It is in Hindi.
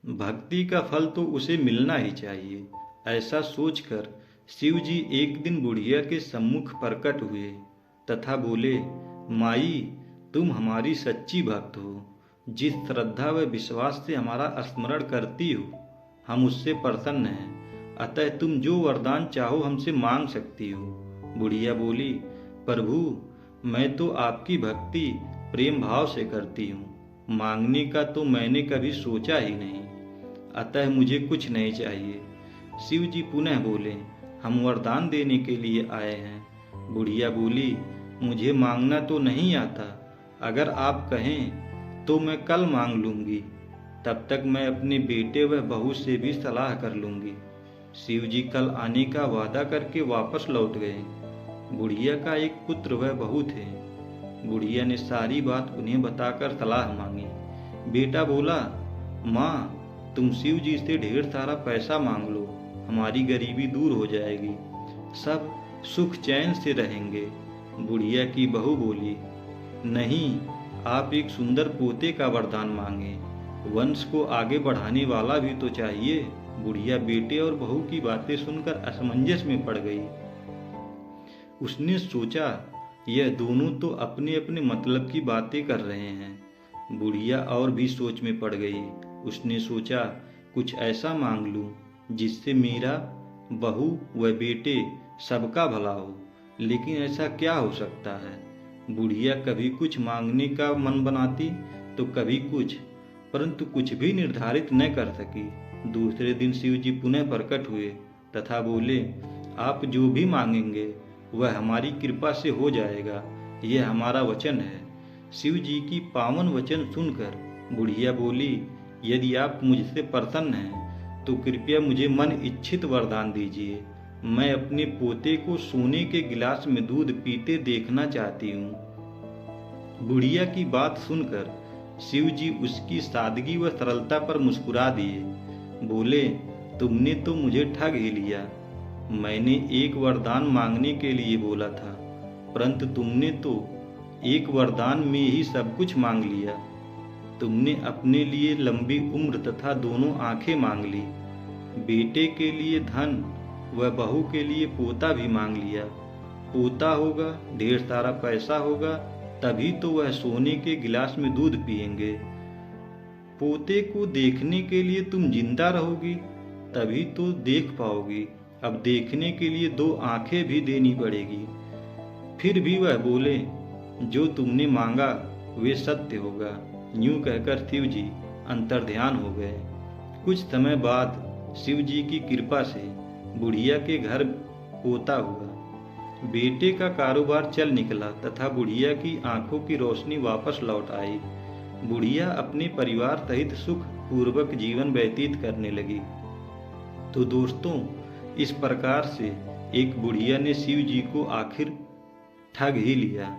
भक्ति का फल तो उसे मिलना ही चाहिए। ऐसा सोचकर शिव जी एक दिन बुढ़िया के सम्मुख प्रकट हुए तथा बोले, माई, तुम हमारी सच्ची भक्त हो। जिस श्रद्धा व विश्वास से हमारा स्मरण करती हो, हम उससे प्रसन्न हैं। अतः तुम जो वरदान चाहो हमसे मांग सकती हो। बुढ़िया बोली, प्रभु, मैं तो आपकी भक्ति प्रेम भाव से करती हूँ। मांगने का तो मैंने कभी सोचा ही नहीं, अतः मुझे कुछ नहीं चाहिए। शिव जी पुनः बोले, हम वरदान देने के लिए आए हैं। बुढ़िया बोली, मुझे मांगना तो नहीं आता। अगर आप कहें तो मैं कल मांग लूंगी। तब तक मैं अपने बेटे व बहू से भी सलाह कर लूंगी। शिव जी कल आने का वादा करके वापस लौट गए। बुढ़िया का एक पुत्र व बहू थे। बुढ़िया ने सारी बात उन्हें बताकर सलाह मांगी। बेटा बोला, माँ, तुम शिव जी से ढेर सारा पैसा मांग लो, हमारी गरीबी दूर हो जाएगी, सब सुख चैन से रहेंगे। बुढ़िया की बहू बोली, नहीं, आप एक सुंदर पोते का वरदान मांगे, वंश को आगे बढ़ाने वाला भी तो चाहिए। बुढ़िया बेटे और बहू की बातें सुनकर असमंजस में पड़ गई। उसने सोचा, यह दोनों तो अपने अपने मतलब की बातें कर रहे हैं। बुढ़िया और भी सोच में पड़ गई। उसने सोचा, कुछ ऐसा मांग लूं जिससे मेरा, बहू व बेटे सबका भला हो। लेकिन ऐसा क्या हो सकता है? बुढ़िया कभी कुछ मांगने का मन बनाती तो कभी कुछ, परंतु कुछ भी निर्धारित न कर सकी। दूसरे दिन शिव जी पुनः प्रकट हुए तथा बोले, आप जो भी मांगेंगे वह हमारी कृपा से हो जाएगा, यह हमारा वचन है। शिव जी की पावन वचन सुनकर बुढ़िया बोली, यदि आप मुझसे प्रसन्न हैं तो कृपया मुझे मन इच्छित वरदान दीजिए। मैं अपने पोते को सोने के गिलास में दूध पीते देखना चाहती हूँ। बुढ़िया की बात सुनकर शिव जी उसकी सादगी व सरलता पर मुस्कुरा दिए। बोले, तुमने तो मुझे ठग ही लिया। मैंने एक वरदान मांगने के लिए बोला था, परंतु तुमने तो एक वरदान में ही सब कुछ मांग लिया। तुमने अपने लिए लंबी उम्र तथा दोनों आंखें मांग ली, बेटे के लिए धन व बहू के लिए पोता भी मांग लिया। पोता होगा, ढेर सारा पैसा होगा, तभी तो वह सोने के गिलास में दूध पिएंगे। पोते को देखने के लिए तुम जिंदा रहोगी, तभी तो देख पाओगी। अब देखने के लिए दो आंखें भी देनी पड़ेगी। फिर भी वह बोले, जो तुमने मांगा वे सत्य होगा। यूं कहकर शिव जी अंतर्ध्यान हो गए। कुछ समय बाद शिव जी की कृपा से बुढ़िया के घर पोता हुआ। बेटे का कारोबार चल निकला तथा बुढ़िया की आंखों की रोशनी वापस लौट आई। बुढ़िया अपने परिवार सहित सुख पूर्वक जीवन व्यतीत करने लगी। तो दोस्तों, इस प्रकार से एक बुढ़िया ने शिव जी को आखिर ठग ही लिया।